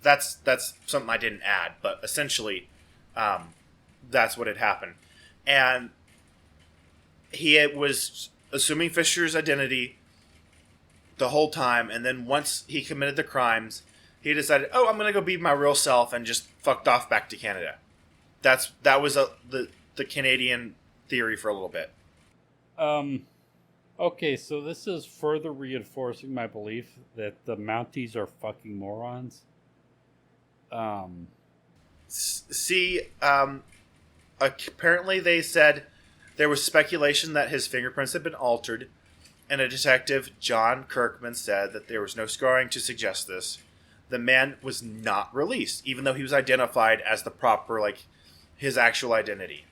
That's something I didn't add, but essentially, that's what had happened. And he was assuming Fisher's identity the whole time, and then once he committed the crimes, he decided, oh, I'm going to go be my real self, and just fucked off back to Canada. That was the Canadian theory for a little bit. Okay, so this is further reinforcing my belief that the Mounties are fucking morons. Apparently they said there was speculation that his fingerprints had been altered, and a detective, John Kirkman, said that there was no scarring to suggest this. The man was not released, even though he was identified as the proper, like, his actual identity.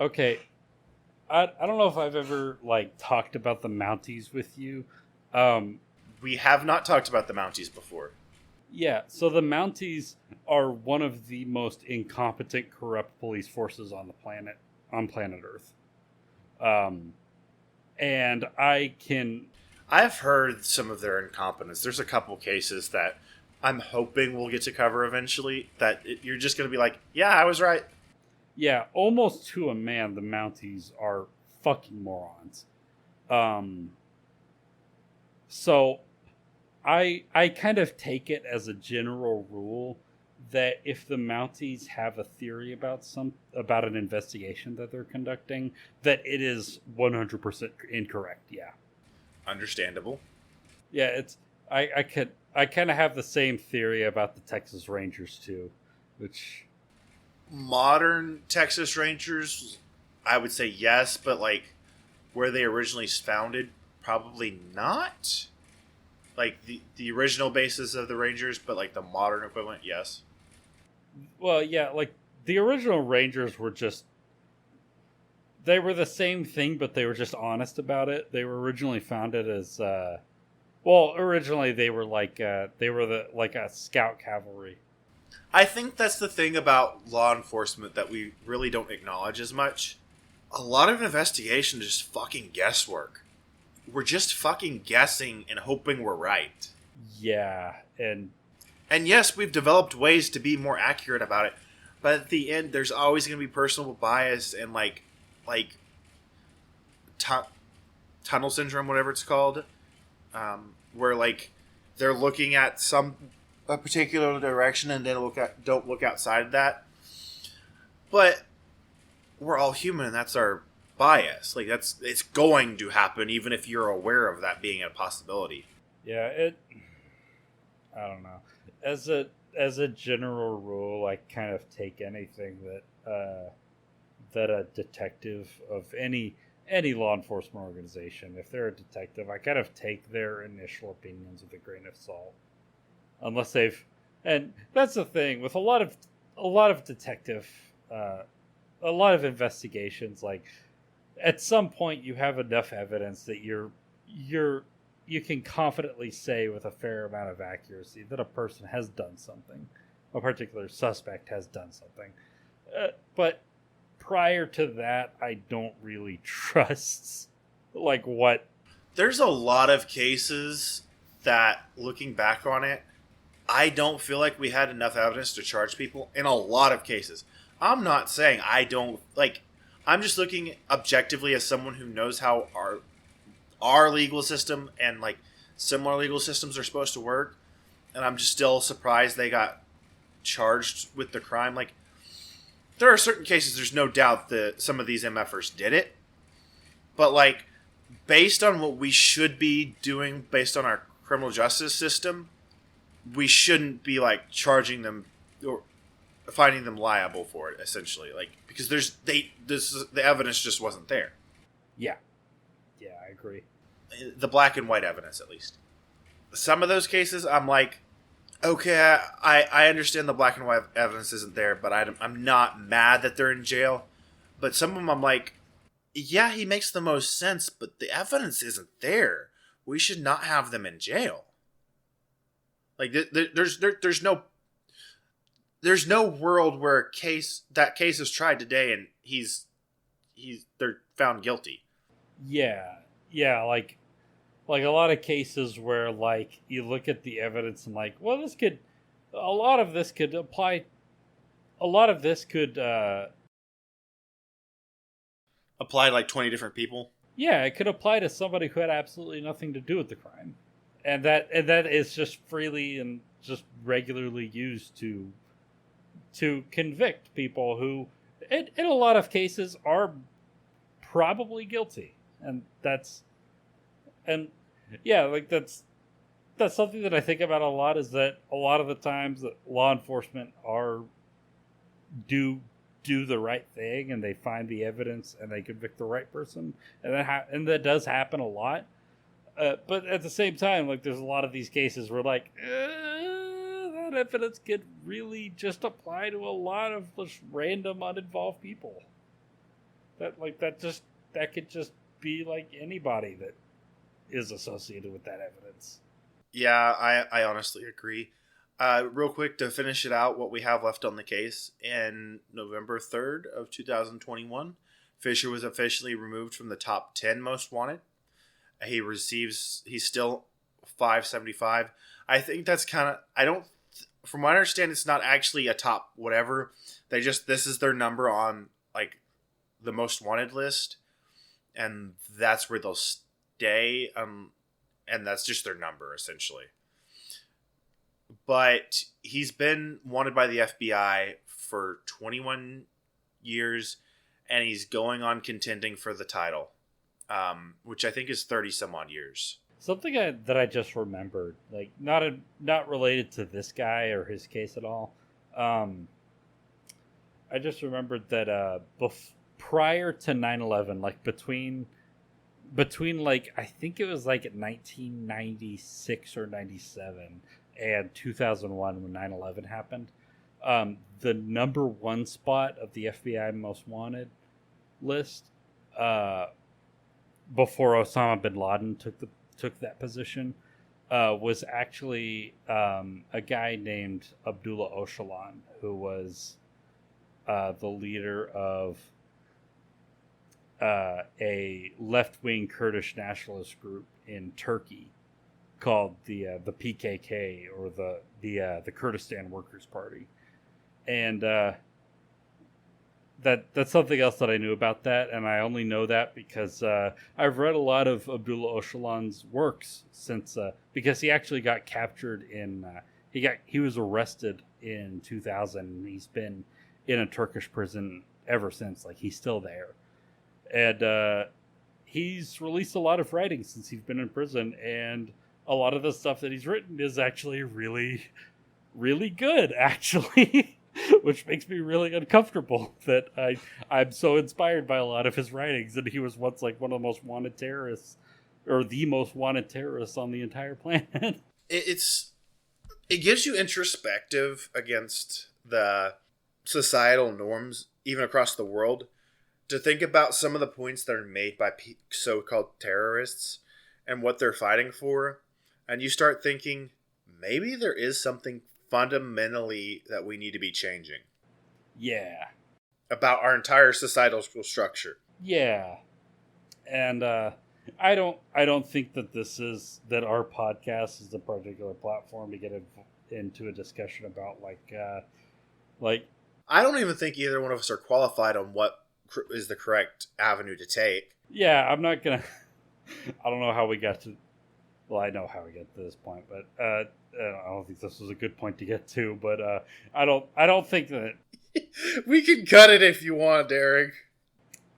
Okay, I don't know if I've ever, like, talked about the Mounties with you. We have not talked about the Mounties before. Yeah, so the Mounties are one of the most incompetent, corrupt police forces on planet Earth. And I've heard some of their incompetence. There's a couple cases that I'm hoping we'll get to cover eventually that you're just going to be like, yeah, I was right. Yeah, almost to a man, the Mounties are fucking morons. So I kind of take it as a general rule that if the Mounties have a theory about an investigation that they're conducting, that it is 100% incorrect. Yeah, understandable. Yeah, I kind of have the same theory about the Texas Rangers too, which modern Texas Rangers, I would say yes, but like where they originally founded, probably not. Like the original basis of the Rangers, but like the modern equivalent, yes. Well, yeah, like the original Rangers were they were the same thing, but they were just honest about it. They were originally founded as, originally they were like a scout cavalry. I think that's the thing about law enforcement that we really don't acknowledge as much. A lot of investigation is just fucking guesswork. we're just fucking guessing and hoping we're right. Yeah, and yes, we've developed ways to be more accurate about it, but at the end, there's always going to be personal bias and like tunnel syndrome, whatever it's called, where like they're looking at a particular direction and then don't look outside of that. But we're all human, and that's our bias. Like it's going to happen, even if you're aware of that being a possibility. Yeah, I don't know. As a general rule, I kind of take anything that a detective of any law enforcement organization, if they're a detective, I kind of take their initial opinions with a grain of salt, unless and that's the thing with a lot of detective, a lot of investigations. Like at some point, you have enough evidence that you can confidently say with a fair amount of accuracy that a person has done something, a particular suspect has done something, but prior to that, I don't really trust like what. There's a lot of cases that, looking back on it, I don't feel like we had enough evidence to charge people in a lot of cases. I'm not saying I don't like. I'm just looking objectively as someone who knows how our legal system and like similar legal systems are supposed to work, and I'm just still surprised they got charged with the crime. Like, there are certain cases, there's no doubt that some of these MFers did it. But, like, based on what we should be doing based on our criminal justice system, we shouldn't be, like, charging them or finding them liable for it, essentially. Like, because the evidence just wasn't there. Yeah. Yeah, I agree. The black and white evidence, at least. Some of those cases, I'm like, okay, I understand the black and white evidence isn't there, but I'm not mad that they're in jail. But some of them I'm like, yeah, he makes the most sense, but the evidence isn't there. We should not have them in jail. Like, there's no world where that case is tried today and they're found guilty. Yeah, like a lot of cases where like you look at the evidence and like, well, a lot of this could apply Apply to like 20 different people. Yeah, it could apply to somebody who had absolutely nothing to do with the crime, and that is just freely and just regularly used to convict people who in a lot of cases are probably guilty. And like that's something that I think about a lot, is that a lot of the times that law enforcement do the right thing and they find the evidence and they convict the right person, and that does happen a lot. But at the same time, like there's a lot of these cases where like that evidence could really just apply to a lot of just random uninvolved people. That could just be like anybody that is associated with that evidence. Yeah, I honestly agree. Real quick to finish it out, what we have left on the case: in November 3rd of 2021, Fisher was officially removed from the top 10 most wanted. He's still 575. I think that's kind of, from what I understand, it's not actually a top whatever. This is their number on like the most wanted list, and that's where they'll stay. And that's just their number, essentially. But he's been wanted by the FBI for 21 years, and he's going on contending for the title, which I think is 30 some odd years. Something that I just remembered, like not related to this guy or his case at all. I just remembered that prior to 9/11, like between like I think it was like 1996 or 97 and 2001 when 9/11 happened, the number one spot of the FBI most wanted list, before Osama bin Laden took that position, was actually a guy named Abdullah Öcalan, who was the leader of a left-wing Kurdish nationalist group in Turkey called the PKK, or the Kurdistan Workers' Party, and that's something else that I knew about that, and I only know that because I've read a lot of Abdullah Öcalan's works since because he actually got captured in he was arrested in 2000, and he's been in a Turkish prison ever since. Like, he's still there, and he's released a lot of writing since he's been in prison, and a lot of the stuff that he's written is actually really, really good, actually. Which makes me really uncomfortable that I'm so inspired by a lot of his writings, and he was once like one of the most wanted terrorists, or the most wanted terrorist on the entire planet. It gives you introspective against the societal norms, even across the world, to think about some of the points that are made by so-called terrorists and what they're fighting for, and you start thinking, maybe there is something fundamentally that we need to be changing. Yeah. About our entire societal structure. Yeah. And I don't think that that our podcast is a particular platform to get into a discussion about like I don't even think either one of us are qualified on what is the correct avenue to take. Yeah, I'm not gonna I don't know how we got to. Well, I know how we get to this point, but I don't think this was a good point to get to. But I don't think that we can cut it if you want, Derek.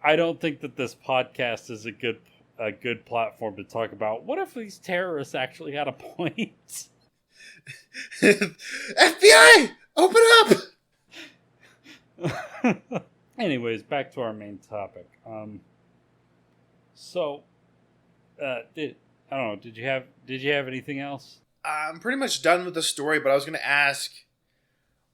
I don't think that this podcast is a good platform to talk about. What if these terrorists actually had a point? FBI, open up. Anyways, back to our main topic. I don't know. Did you have anything else? I'm pretty much done with the story, but I was going to ask,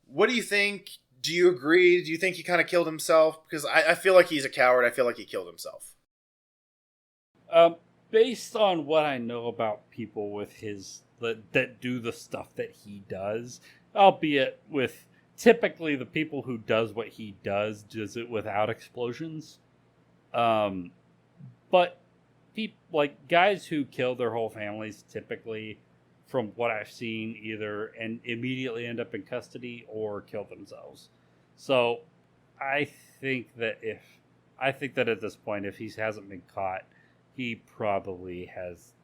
what do you think? Do you agree? Do you think he kind of killed himself? Because I feel like he's a coward. I feel like he killed himself. Based on what I know about people with that do the stuff that he does, albeit with typically the people who does what he does it without explosions. But people, like guys who kill their whole families, typically, from what I've seen, either and immediately end up in custody or kill themselves. So I think that at this point, if he hasn't been caught, he probably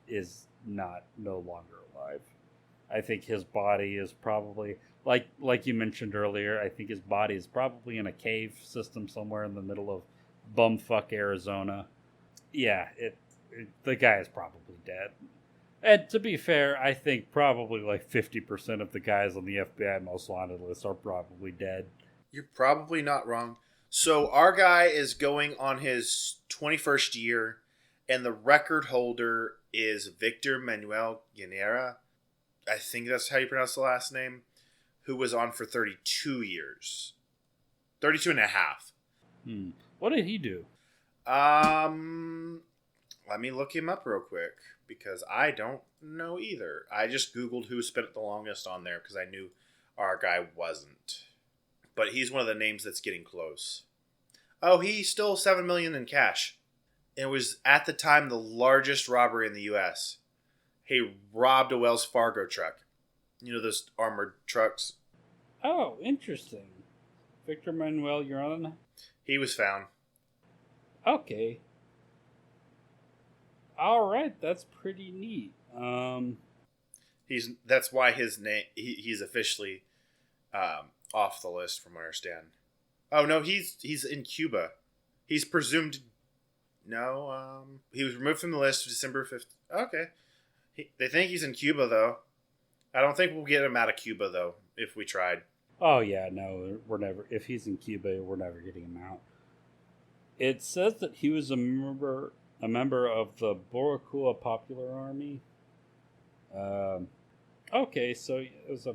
is no longer alive. I think his body is probably like you mentioned earlier. I think his body is probably in a cave system somewhere in the middle of bumfuck Arizona. Yeah, the guy is probably dead. And to be fair, I think probably like 50% of the guys on the FBI most wanted list are probably dead. You're probably not wrong. So our guy is going on his 21st year, and the record holder is Victor Manuel Guinera. I think that's how you pronounce the last name. Who was on for 32 years. 32 and a half. What did he do? Let me look him up real quick, because I don't know either. I just Googled who spent the longest on there because I knew our guy wasn't. But he's one of the names that's getting close. Oh, he stole $7 million in cash. It was at the time the largest robbery in the U.S. He robbed a Wells Fargo truck. You know those armored trucks? Oh, interesting. Victor Manuel, you're on? He was found. Okay. All right, that's pretty neat. That's why his name he's officially off the list, from what I understand. Oh no, he's in Cuba. He's presumed. No, he was removed from the list December 5th. Okay, they think he's in Cuba though. I don't think we'll get him out of Cuba though if we tried. Oh yeah, no, we're never. If he's in Cuba, we're never getting him out. It says that he was a member of the Boricua Popular Army. Okay, so it was a...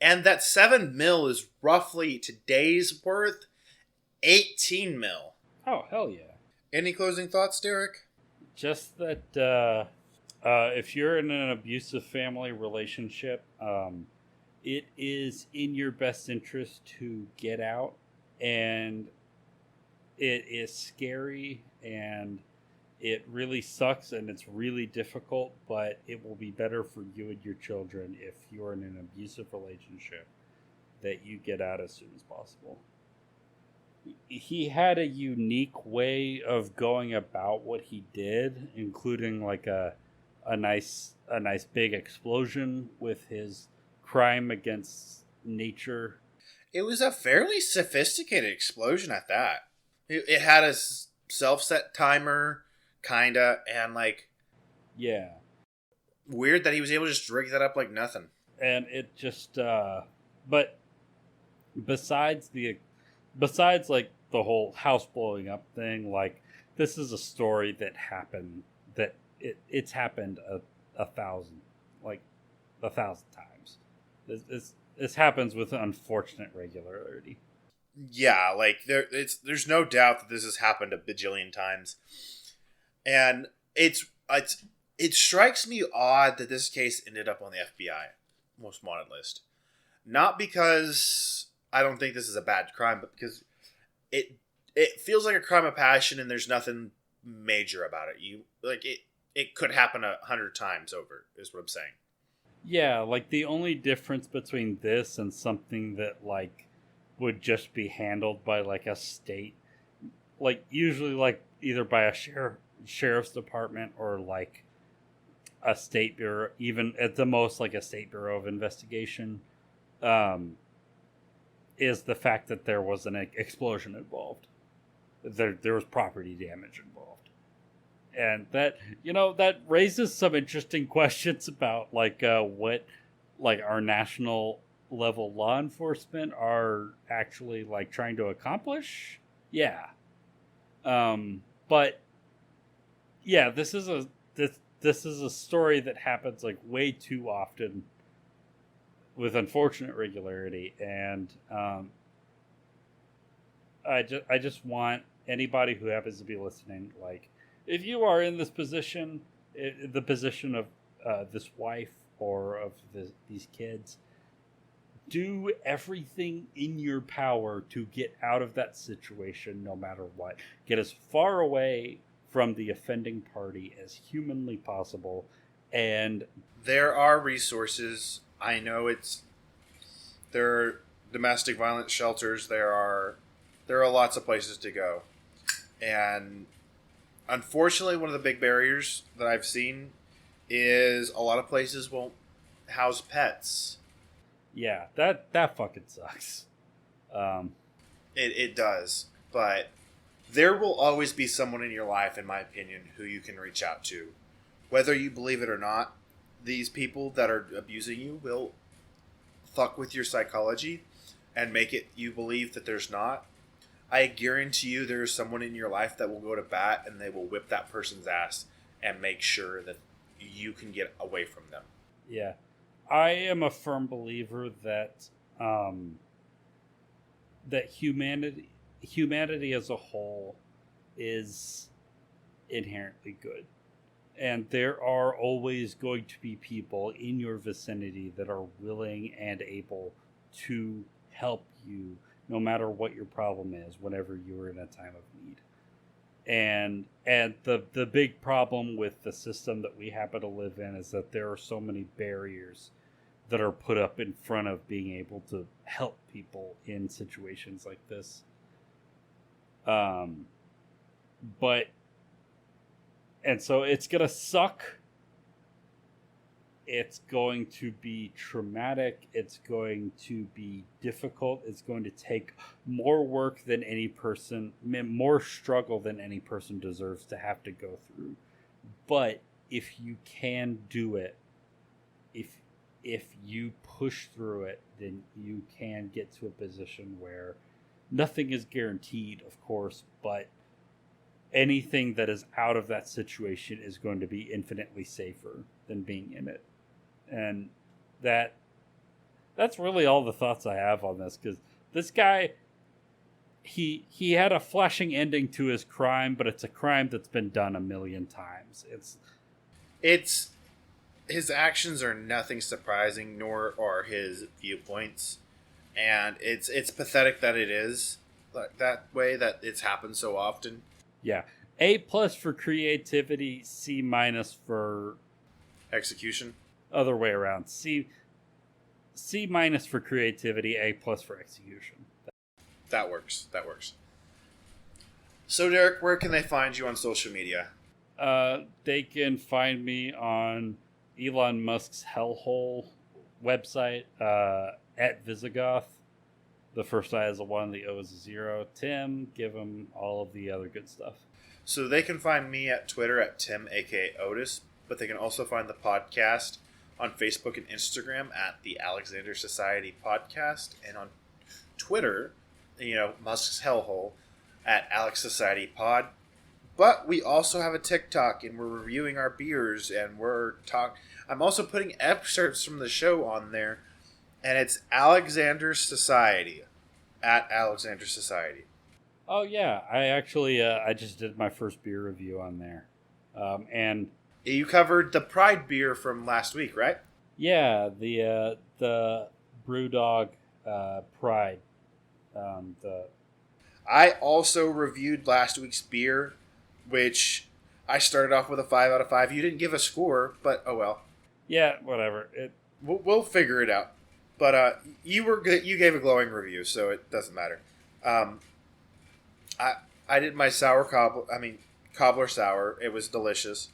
And that 7 mil is roughly today's worth 18 mil. Oh, hell yeah. Any closing thoughts, Derek? Just that if you're in an abusive family relationship, it is in your best interest to get out. And it is scary and it really sucks and it's really difficult, but it will be better for you and your children if you're in an abusive relationship that you get out as soon as possible. He had a unique way of going about what he did, including like a nice big explosion with his crime against nature. It was a fairly sophisticated explosion at that. It had a self-set timer, kinda, and like, Yeah. weird that he was able to just rig that up like nothing. And it just but besides like the whole house blowing up thing, like this is a story that happened, that it's happened a thousand, like 1,000 times. This happens with unfortunate regularity. Yeah, like there's no doubt that this has happened a bajillion times, and it strikes me odd that this case ended up on the FBI most wanted list. Not because I don't think this is a bad crime, but because it feels like a crime of passion, and there's nothing major about it. It could happen 100 times over, is what I'm saying. Yeah, like the only difference between this and something that like would just be handled by like a state, like usually like either by a sheriff's department or like a state bureau, even at the most like a state bureau of investigation, is the fact that there was an explosion involved. There was property damage involved. And that, that raises some interesting questions about like what like our national level law enforcement are actually like trying to accomplish. Yeah. But yeah, this is a story that happens like way too often with unfortunate regularity, and I just want anybody who happens to be listening, like, if you are in this position, the position of this wife or of these kids, do everything in your power to get out of that situation no matter what. Get as far away from the offending party as humanly possible. And there are resources. I know there are domestic violence shelters. There are lots of places to go. And unfortunately, one of the big barriers that I've seen is a lot of places won't house pets. Yeah, that fucking sucks. It does. But there will always be someone in your life, in my opinion, who you can reach out to. Whether you believe it or not, these people that are abusing you will fuck with your psychology and make it you believe that there's not. I guarantee you there's someone in your life that will go to bat and they will whip that person's ass and make sure that you can get away from them. Yeah. I am a firm believer that that humanity as a whole is inherently good. And there are always going to be people in your vicinity that are willing and able to help you no matter what your problem is whenever you're in a time of need. And the big problem with the system that we happen to live in is that there are so many barriers that are put up in front of being able to help people in situations like this. And so it's going to suck. It's going to be traumatic. It's going to be difficult. It's going to take more work than any person, more struggle than any person deserves to have to go through. But if you can do it, if you push through it, then you can get to a position where nothing is guaranteed, of course, but anything that is out of that situation is going to be infinitely safer than being in it. And that's really all the thoughts I have on this, because this guy, he had a flashing ending to his crime, but it's a crime that's been done a million times. It's his actions are nothing surprising, nor are his viewpoints, and it's pathetic that it is. like that way that it's happened so often. Yeah. A plus for creativity, C minus for Execution. other way around. C minus for creativity, A plus for execution. That works. That works. So, Derek, where can they find you on social media? They can find me on Elon Musk's hellhole website, at Visigoth. The first I is a 1, the O is a 0. Tim, give him all of the other good stuff. So they can find me at Twitter at Tim, aka Otis, but they can also find the podcast on Facebook and Instagram at the Alexander Society Podcast, and on Twitter, Musk's hellhole at Alex Society Pod. But we also have a TikTok, and we're reviewing our beers, and I'm also putting excerpts from the show on there, and it's Alexander Society at Alexander Society. Oh yeah, I actually I just did my first beer review on there, and you covered the Pride beer from last week, right? Yeah, the BrewDog Pride. I also reviewed last week's beer, which I started off with a 5 out of 5. You didn't give a score, but oh well. Yeah, whatever. We'll figure it out. But you were good. You gave a glowing review, so it doesn't matter. I did my cobbler sour. It was delicious,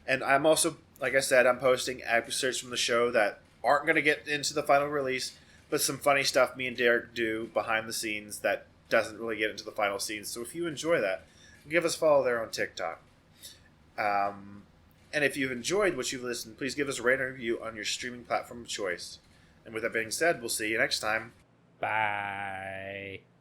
and I'm also, like I said, I'm posting excerpts from the show that aren't going to get into the final release, but some funny stuff me and Derek do behind the scenes that doesn't really get into the final scenes. So if you enjoy that, give us a follow there on TikTok. And if you've enjoyed what you've listened, please give us a rating and review on your streaming platform of choice. And with that being said, we'll see you next time. Bye.